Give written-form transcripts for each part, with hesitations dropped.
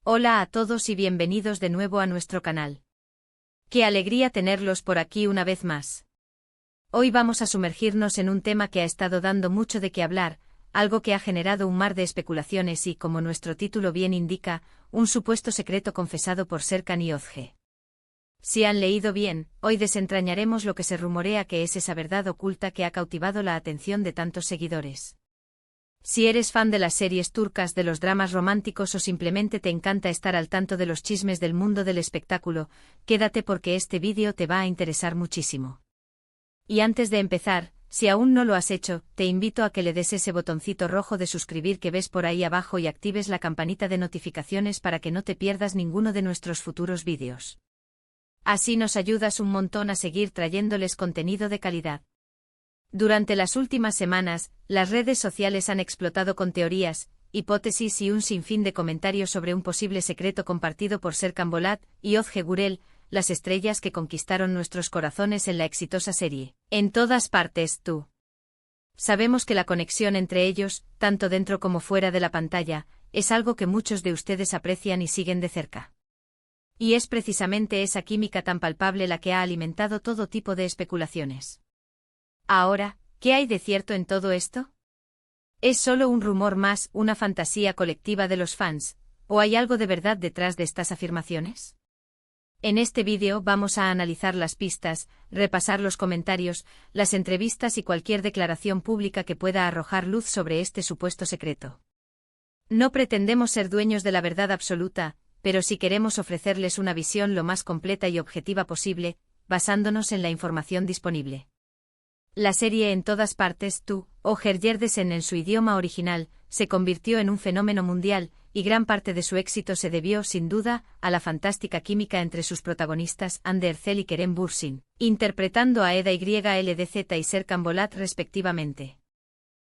Hola a todos y bienvenidos de nuevo a nuestro canal. Qué alegría tenerlos por aquí una vez más. Hoy vamos a sumergirnos en un tema que ha estado dando mucho de qué hablar, algo que ha generado un mar de especulaciones y, como nuestro título bien indica, un supuesto secreto confesado por Serkan y Özge. Si han leído bien, hoy desentrañaremos lo que se rumorea que es esa verdad oculta que ha cautivado la atención de tantos seguidores. Si eres fan de las series turcas, de los dramas románticos o simplemente te encanta estar al tanto de los chismes del mundo del espectáculo, quédate porque este vídeo te va a interesar muchísimo. Y antes de empezar, si aún no lo has hecho, te invito a que le des ese botoncito rojo de suscribir que ves por ahí abajo y actives la campanita de notificaciones para que no te pierdas ninguno de nuestros futuros vídeos. Así nos ayudas un montón a seguir trayéndoles contenido de calidad. Durante las últimas semanas, las redes sociales han explotado con teorías, hipótesis y un sinfín de comentarios sobre un posible secreto compartido por Serkan Bolat y Özge Gürel, las estrellas que conquistaron nuestros corazones en la exitosa serie En todas partes, tú. Sabemos que la conexión entre ellos, tanto dentro como fuera de la pantalla, es algo que muchos de ustedes aprecian y siguen de cerca. Y es precisamente esa química tan palpable la que ha alimentado todo tipo de especulaciones. Ahora, ¿qué hay de cierto en todo esto? ¿Es solo un rumor más, una fantasía colectiva de los fans, o hay algo de verdad detrás de estas afirmaciones? En este vídeo vamos a analizar las pistas, repasar los comentarios, las entrevistas y cualquier declaración pública que pueda arrojar luz sobre este supuesto secreto. No pretendemos ser dueños de la verdad absoluta, pero sí queremos ofrecerles una visión lo más completa y objetiva posible, basándonos en la información disponible. La serie En todas partes, tú, o Herjerdessen en su idioma original, se convirtió en un fenómeno mundial, y gran parte de su éxito se debió, sin duda, a la fantástica química entre sus protagonistas Hande Erçel y Kerem Bürsin, interpretando a Eda YLDZ y Serkan Bolat respectivamente.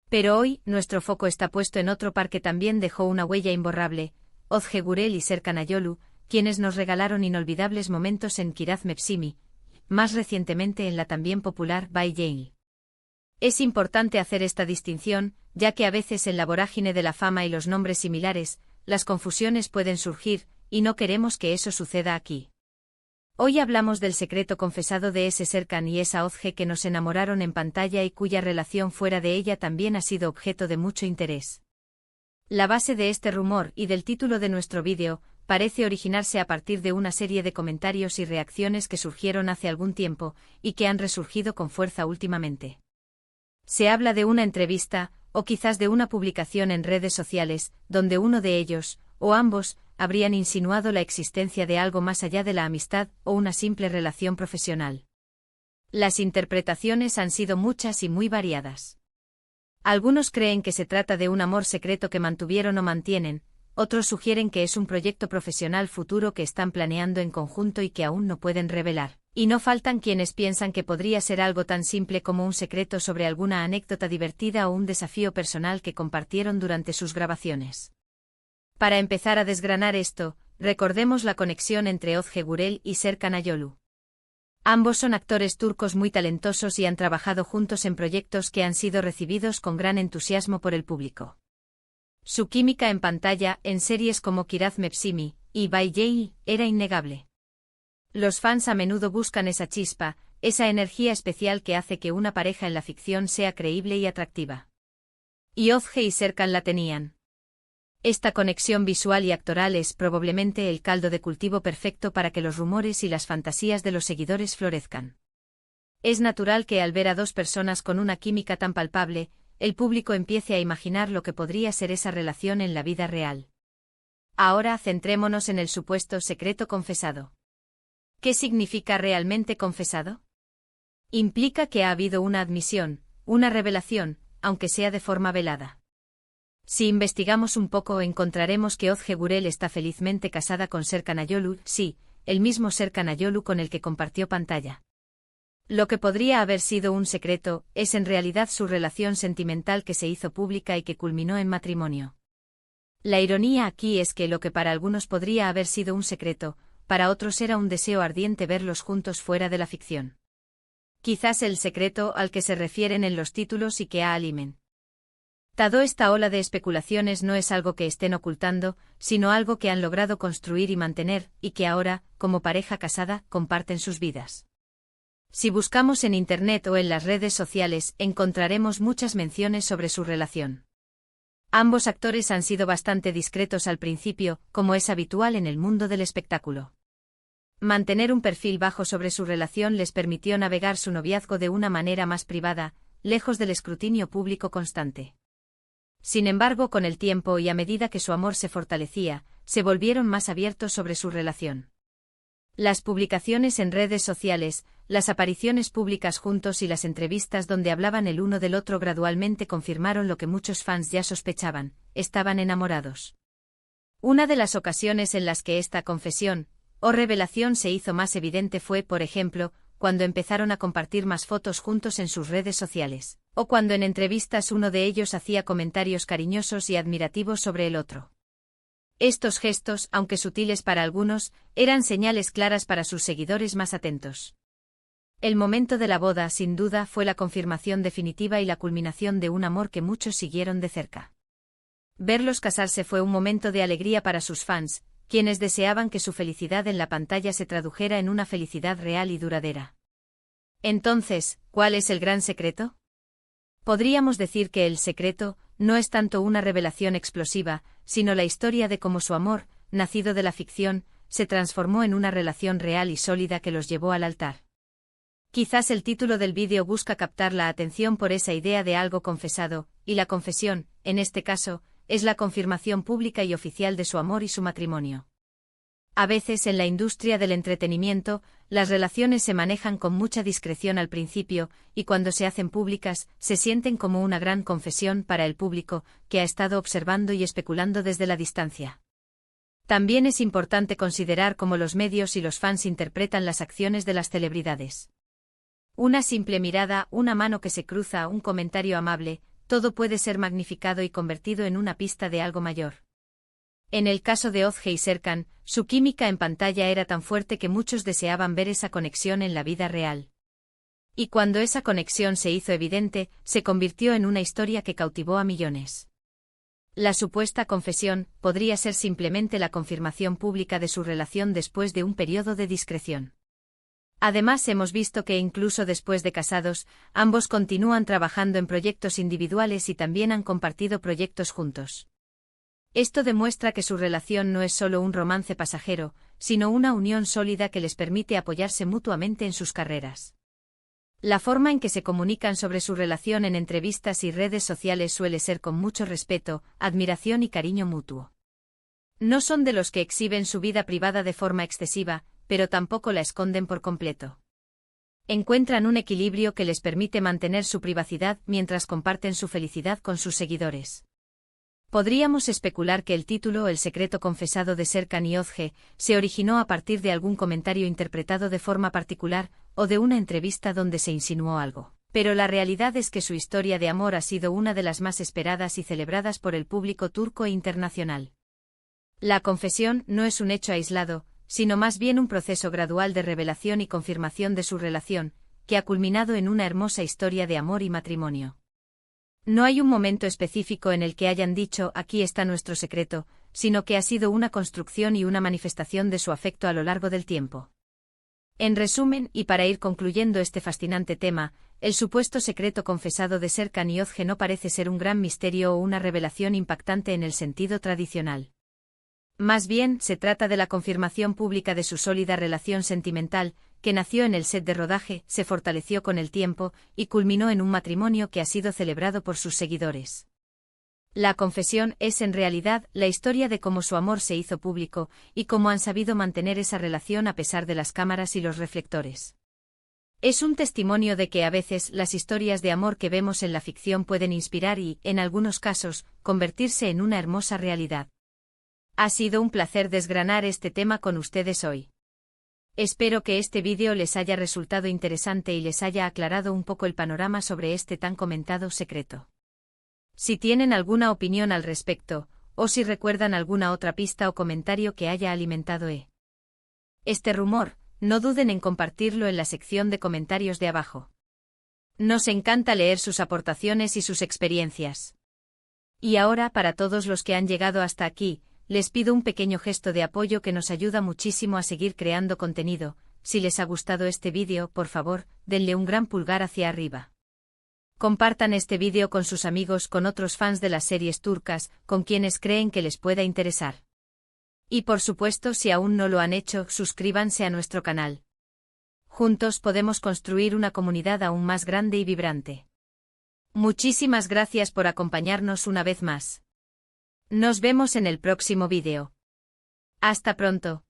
Pero hoy, nuestro foco está puesto en otro par que también dejó una huella imborrable, Özge Gürel y Serkan Ayolu, quienes nos regalaron inolvidables momentos en Kiraz Mevsimi, más recientemente en la también popular Bay Jail. Es importante hacer esta distinción, ya que a veces en la vorágine de la fama y los nombres similares, las confusiones pueden surgir, y no queremos que eso suceda aquí. Hoy hablamos del secreto confesado de ese Serkan y esa Özge que nos enamoraron en pantalla y cuya relación fuera de ella también ha sido objeto de mucho interés. La base de este rumor y del título de nuestro vídeo parece originarse a partir de una serie de comentarios y reacciones que surgieron hace algún tiempo, y que han resurgido con fuerza últimamente. Se habla de una entrevista, o quizás de una publicación en redes sociales, donde uno de ellos, o ambos, habrían insinuado la existencia de algo más allá de la amistad o una simple relación profesional. Las interpretaciones han sido muchas y muy variadas. Algunos creen que se trata de un amor secreto que mantuvieron o mantienen, otros sugieren que es un proyecto profesional futuro que están planeando en conjunto y que aún no pueden revelar. Y no faltan quienes piensan que podría ser algo tan simple como un secreto sobre alguna anécdota divertida o un desafío personal que compartieron durante sus grabaciones. Para empezar a desgranar esto, recordemos la conexión entre Özge Gürel y Serkan Ayolu. Ambos son actores turcos muy talentosos y han trabajado juntos en proyectos que han sido recibidos con gran entusiasmo por el público. Su química en pantalla, en series como Kiraz Mevsimi y Bay Jail, era innegable. Los fans a menudo buscan esa chispa, esa energía especial que hace que una pareja en la ficción sea creíble y atractiva. Y Özge y Serkan la tenían. Esta conexión visual y actoral es probablemente el caldo de cultivo perfecto para que los rumores y las fantasías de los seguidores florezcan. Es natural que al ver a dos personas con una química tan palpable, el público empiece a imaginar lo que podría ser esa relación en la vida real. Ahora centrémonos en el supuesto secreto confesado. ¿Qué significa realmente confesado? Implica que ha habido una admisión, una revelación, aunque sea de forma velada. Si investigamos un poco encontraremos que Özge Gürel está felizmente casada con Serkan Ayolu, sí, el mismo Serkan Ayolu con el que compartió pantalla. Lo que podría haber sido un secreto, es en realidad su relación sentimental que se hizo pública y que culminó en matrimonio. La ironía aquí es que lo que para algunos podría haber sido un secreto, para otros era un deseo ardiente verlos juntos fuera de la ficción. Quizás el secreto al que se refieren en los títulos y que ha alimentado Toda esta ola de especulaciones no es algo que estén ocultando, sino algo que han logrado construir y mantener, y que ahora, como pareja casada, comparten sus vidas. Si buscamos en Internet o en las redes sociales, encontraremos muchas menciones sobre su relación. Ambos actores han sido bastante discretos al principio, como es habitual en el mundo del espectáculo. Mantener un perfil bajo sobre su relación les permitió navegar su noviazgo de una manera más privada, lejos del escrutinio público constante. Sin embargo, con el tiempo y a medida que su amor se fortalecía, se volvieron más abiertos sobre su relación. Las publicaciones en redes sociales, las apariciones públicas juntos y las entrevistas donde hablaban el uno del otro gradualmente confirmaron lo que muchos fans ya sospechaban: estaban enamorados. Una de las ocasiones en las que esta confesión o revelación se hizo más evidente fue, por ejemplo, cuando empezaron a compartir más fotos juntos en sus redes sociales, o cuando en entrevistas uno de ellos hacía comentarios cariñosos y admirativos sobre el otro. Estos gestos, aunque sutiles para algunos, eran señales claras para sus seguidores más atentos. El momento de la boda, sin duda, fue la confirmación definitiva y la culminación de un amor que muchos siguieron de cerca. Verlos casarse fue un momento de alegría para sus fans, quienes deseaban que su felicidad en la pantalla se tradujera en una felicidad real y duradera. Entonces, ¿cuál es el gran secreto? Podríamos decir que el secreto no es tanto una revelación explosiva, sino la historia de cómo su amor, nacido de la ficción, se transformó en una relación real y sólida que los llevó al altar. Quizás el título del vídeo busca captar la atención por esa idea de algo confesado, y la confesión, en este caso, es la confirmación pública y oficial de su amor y su matrimonio. A veces en la industria del entretenimiento, las relaciones se manejan con mucha discreción al principio, y cuando se hacen públicas, se sienten como una gran confesión para el público, que ha estado observando y especulando desde la distancia. También es importante considerar cómo los medios y los fans interpretan las acciones de las celebridades. Una simple mirada, una mano que se cruza, un comentario amable, todo puede ser magnificado y convertido en una pista de algo mayor. En el caso de Ozge y Serkan, su química en pantalla era tan fuerte que muchos deseaban ver esa conexión en la vida real. Y cuando esa conexión se hizo evidente, se convirtió en una historia que cautivó a millones. La supuesta confesión podría ser simplemente la confirmación pública de su relación después de un periodo de discreción. Además, hemos visto que incluso después de casados, ambos continúan trabajando en proyectos individuales y también han compartido proyectos juntos. Esto demuestra que su relación no es solo un romance pasajero, sino una unión sólida que les permite apoyarse mutuamente en sus carreras. La forma en que se comunican sobre su relación en entrevistas y redes sociales suele ser con mucho respeto, admiración y cariño mutuo. No son de los que exhiben su vida privada de forma excesiva, pero tampoco la esconden por completo. Encuentran un equilibrio que les permite mantener su privacidad mientras comparten su felicidad con sus seguidores. Podríamos especular que el título El secreto confesado de Serkan y Ozge se originó a partir de algún comentario interpretado de forma particular, o de una entrevista donde se insinuó algo. Pero la realidad es que su historia de amor ha sido una de las más esperadas y celebradas por el público turco e internacional. La confesión no es un hecho aislado, sino más bien un proceso gradual de revelación y confirmación de su relación, que ha culminado en una hermosa historia de amor y matrimonio. No hay un momento específico en el que hayan dicho «aquí está nuestro secreto», sino que ha sido una construcción y una manifestación de su afecto a lo largo del tiempo. En resumen, y para ir concluyendo este fascinante tema, el supuesto secreto confesado de Serkan y Ozge no parece ser un gran misterio o una revelación impactante en el sentido tradicional. Más bien, se trata de la confirmación pública de su sólida relación sentimental, que nació en el set de rodaje, se fortaleció con el tiempo, y culminó en un matrimonio que ha sido celebrado por sus seguidores. La confesión es en realidad la historia de cómo su amor se hizo público, y cómo han sabido mantener esa relación a pesar de las cámaras y los reflectores. Es un testimonio de que a veces las historias de amor que vemos en la ficción pueden inspirar y, en algunos casos, convertirse en una hermosa realidad. Ha sido un placer desgranar este tema con ustedes hoy. Espero que este vídeo les haya resultado interesante y les haya aclarado un poco el panorama sobre este tan comentado secreto. Si tienen alguna opinión al respecto, o si recuerdan alguna otra pista o comentario que haya alimentado este rumor, no duden en compartirlo en la sección de comentarios de abajo. Nos encanta leer sus aportaciones y sus experiencias. Y ahora, para todos los que han llegado hasta aquí, les pido un pequeño gesto de apoyo que nos ayuda muchísimo a seguir creando contenido. Si les ha gustado este vídeo, por favor, denle un gran pulgar hacia arriba. Compartan este vídeo con sus amigos, con otros fans de las series turcas, con quienes creen que les pueda interesar. Y por supuesto, si aún no lo han hecho, suscríbanse a nuestro canal. Juntos podemos construir una comunidad aún más grande y vibrante. Muchísimas gracias por acompañarnos una vez más. Nos vemos en el próximo vídeo. Hasta pronto.